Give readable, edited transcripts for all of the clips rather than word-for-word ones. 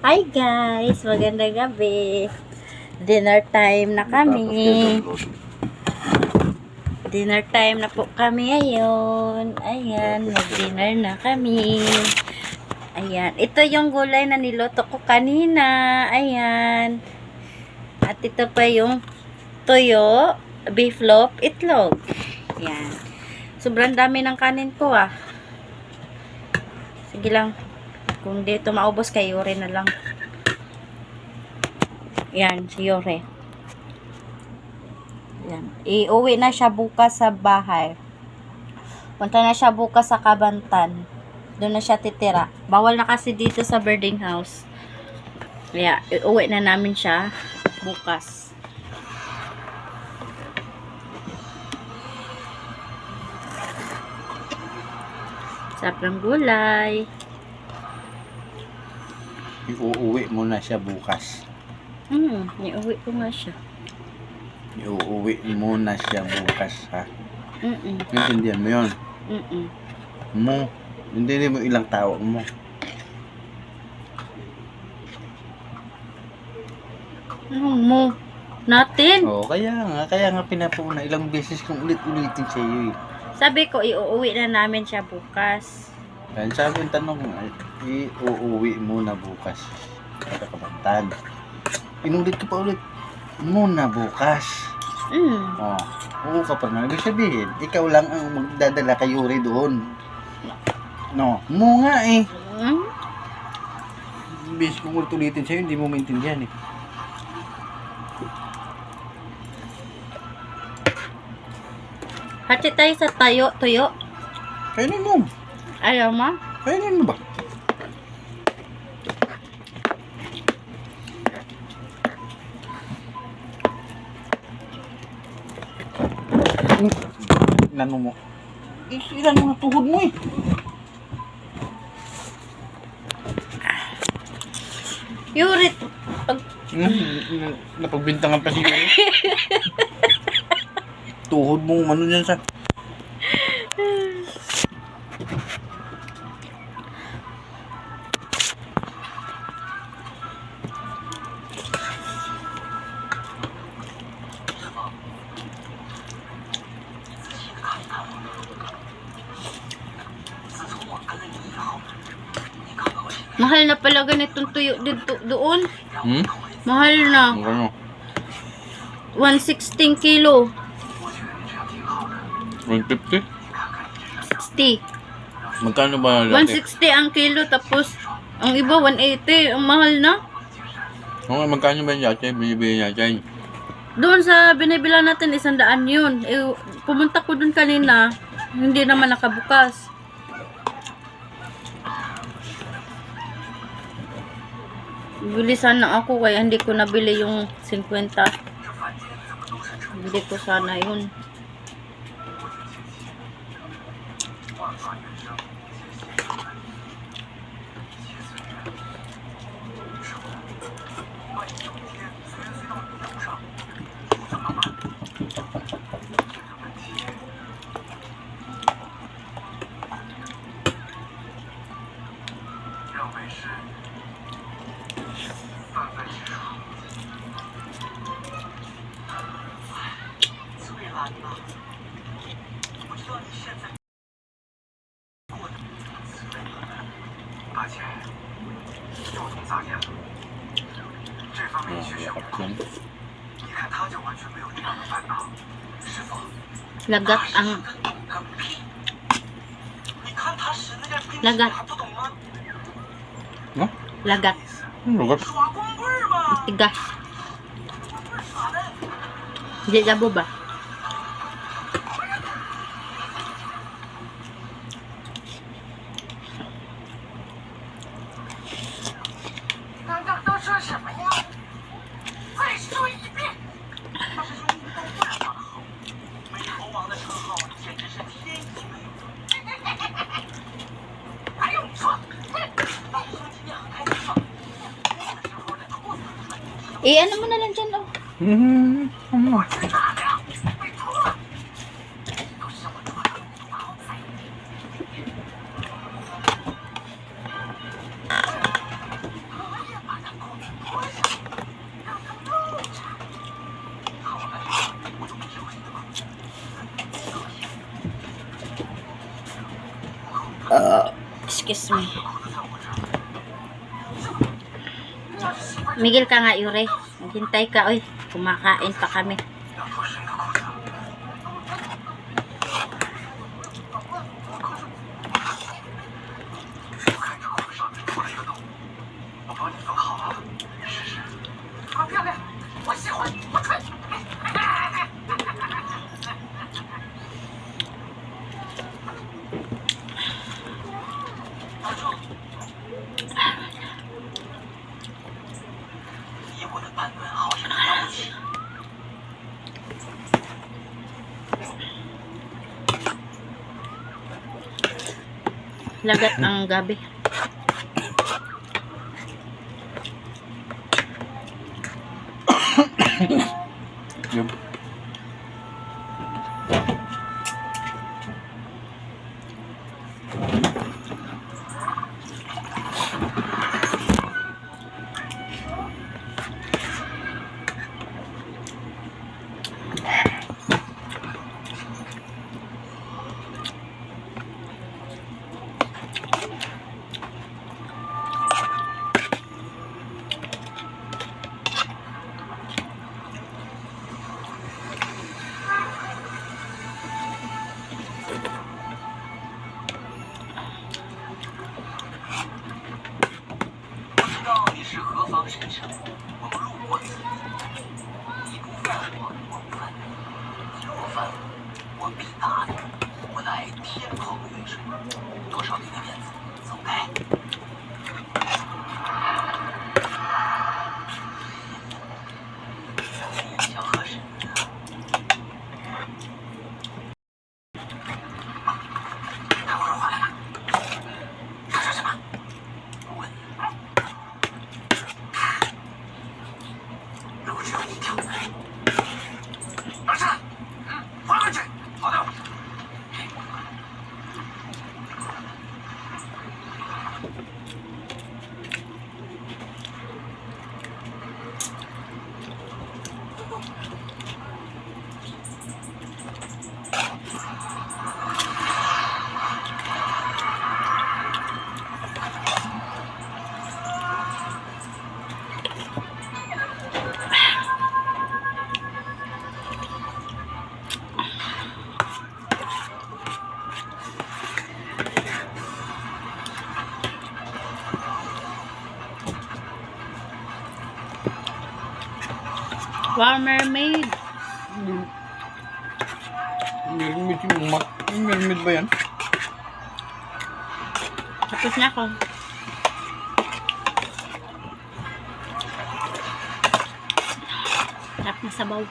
Hi guys, magandang gabi. Dinner time na kami. Dinner time na po kami ngayon. Ayan, mag-dinner na kami. Ayan, ito yung gulay na niluto ko kanina. Ayan. At ito pa yung toyo, beef loaf, itlog. Ayan. Sobrang dami ng kanin ko ah. Sige lang. Kung dito maubos kay Yore na lang. Yan, si Yore. Yan. Iuwi na siya bukas sa bahay. Punta na siya bukas sa Kabantan. Doon na siya titira. Bawal na kasi dito sa boarding house. Kaya, iuwi na namin siya bukas. Sarap ng gulay. Iuuwi mo na siya bukas. Iuwi ko nga siya. Iuuwi mo na siya bukas, ha? Intindihan mo yun? Mo. Hindi mo ilang tawag mo. Mo. Natin. Oo, kaya nga pinapuna. Ilang beses kong ulit-ulitin sa iyo eh. Sabi ko, iuuwi na namin siya bukas. Kaya sabi yung tanong, iuuwi mo na bukas. Sa Kabantan. Inulit ko pa ulit. Muna bukas. Oo ka pa nga. Ibig sabihin, ikaw lang ang magdadala kay Yuri doon. No, mo nga eh. Bis kong ulit-ulitin sa'yo, hindi mo maintindihan eh. Hati tayo sa tuyo. Kainin mo. Ayaw mo? Kainin mo ba? Inano mo? Ilan mo na tuhod mo eh. Yurit. Napagbintangan pa siguro. Tuhod mo, ano yan sa... Mahal na pala ganitong tuyo dito doon. Mahal na. Ano? 116 kilo. 150? 60. Magkano ba laki? 160 ang kilo tapos ang iba 180. Ang mahal na. Oo, magkano ba yung yate? Binibili natin. Doon sa binibila natin 100 yun. Pumunta ko doon kanina. Hindi naman nakabukas. Bili sana ako kaya hindi ko nabili yung 50. Bili ko sana yun. Lagat ang lagat. No? Lagat. Lugat? Tigas. Hindi labo ba? Ano mo na lang dyan, oh. Ano? Excuse me. Miguel ka nga, Yure. Maghintay ka, oy. Kumakain pa kami. Lagat ang gabi. Yup. Wow, mermaid. Mermaid yung mat. Mermaid ba yan? Tapos na ako. Sarap na sabaw.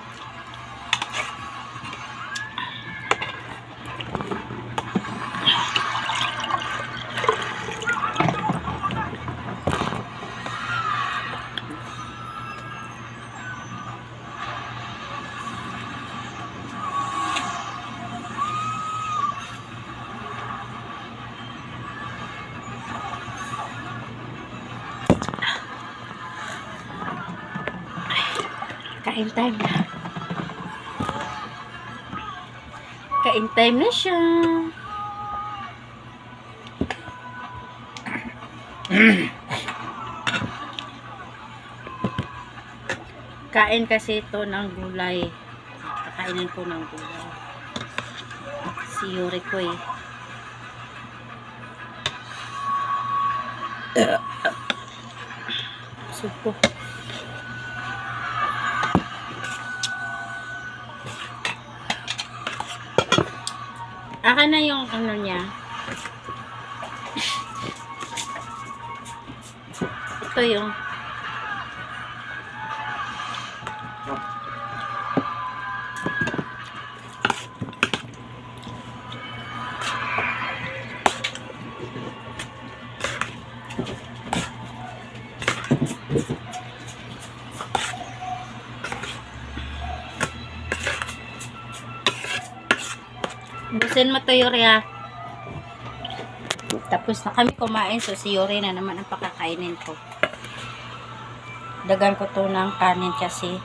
Kain time na. Kain time na siya. Kain kasi ito ng gulay. Kakainin ko ng gulay. Si Yuri ko eh. Supo. Aka na yung ano niya. Ito yung busin mo to, Yuri, ha. Tapos na kami kumain, so si Yuri na naman ang pakakainin ko. Dagan ko to ng kanin kasi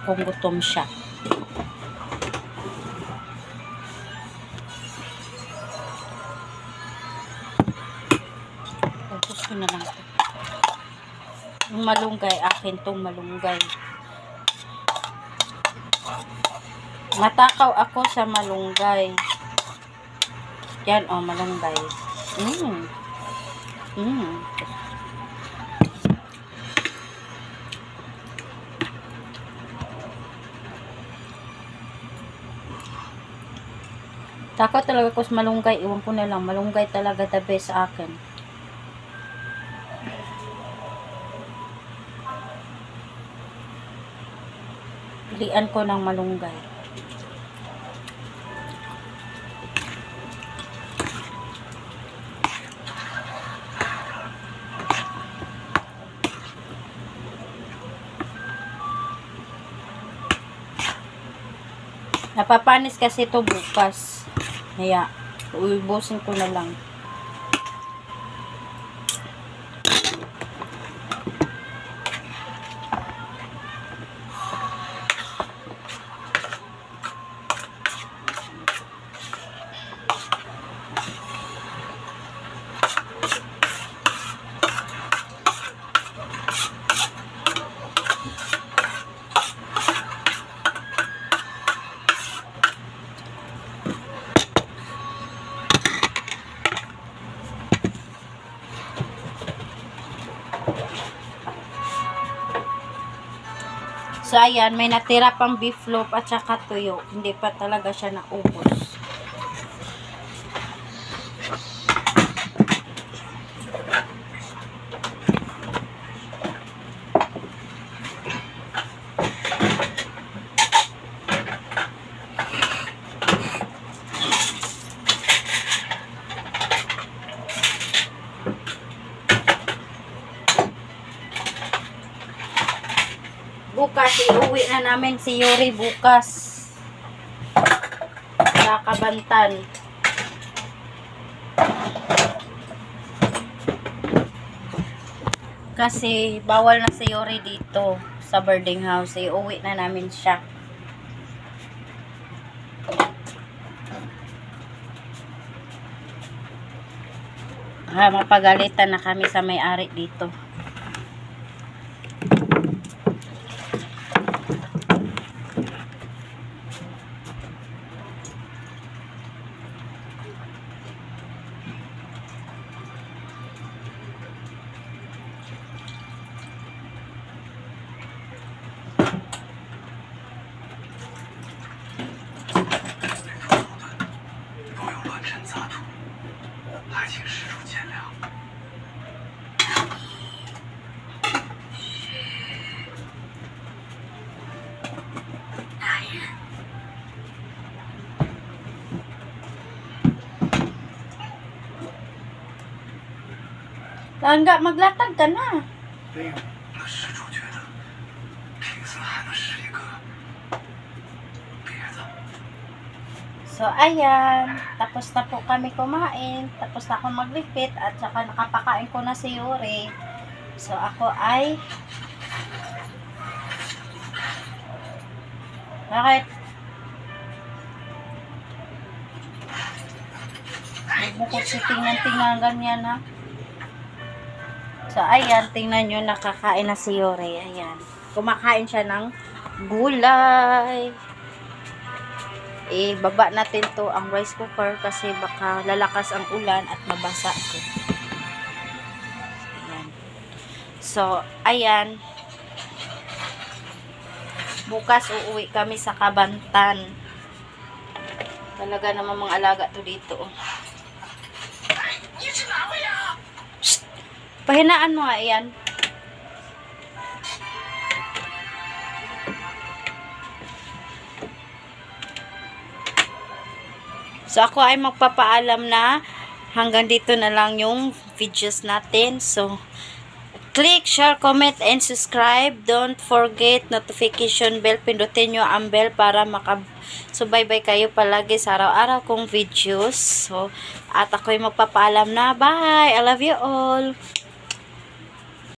kung gutom siya. Akin na lang to. Yung malunggay, akin tong malunggay. Matakaw ako sa malunggay. Yan, oh, malunggay. Takot talaga ko sa malunggay. Iwan ko na lang. Malunggay talaga the best sa akin. Pilian ko ng malunggay. Napapanis kasi ito bukas. Kaya, uibusin ko na lang. So, ayan, may natira pang beef loaf at saka tuyo. Hindi pa talaga siya naubos. Bukas, iuwi na namin si Yuri bukas sa Kabantan. Kasi bawal na si Yuri dito sa boarding house. Iuwi na namin siya. Mapagalitan na kami sa may-ari dito. Langga, maglatag ka na. So, ayan. Tapos na po kami kumain. Tapos na ako maglipit. At saka nakapakain ko na si Yuri. So, ako ay... Bakit? Bukod si tingnan ganyan ha. So, ayan, tingnan nyo, nakakain na si Yuri. Ayan. Kumakain siya ng gulay. Baba natin to ang rice cooker kasi baka lalakas ang ulan at mabasa ko. Ayan. So, ayan. Bukas uuwi kami sa Kabantan. Talaga naman mga alaga to dito. Pahinaan mo nga, yan. So, ako ay magpapaalam na hanggang dito na lang yung videos natin. So, click, share, comment, and subscribe. Don't forget notification bell. Pindutin nyo ang bell para makasubaybay kayo palagi sa araw-araw kong videos. So, at ako'y magpapaalam na. Bye! I love you all!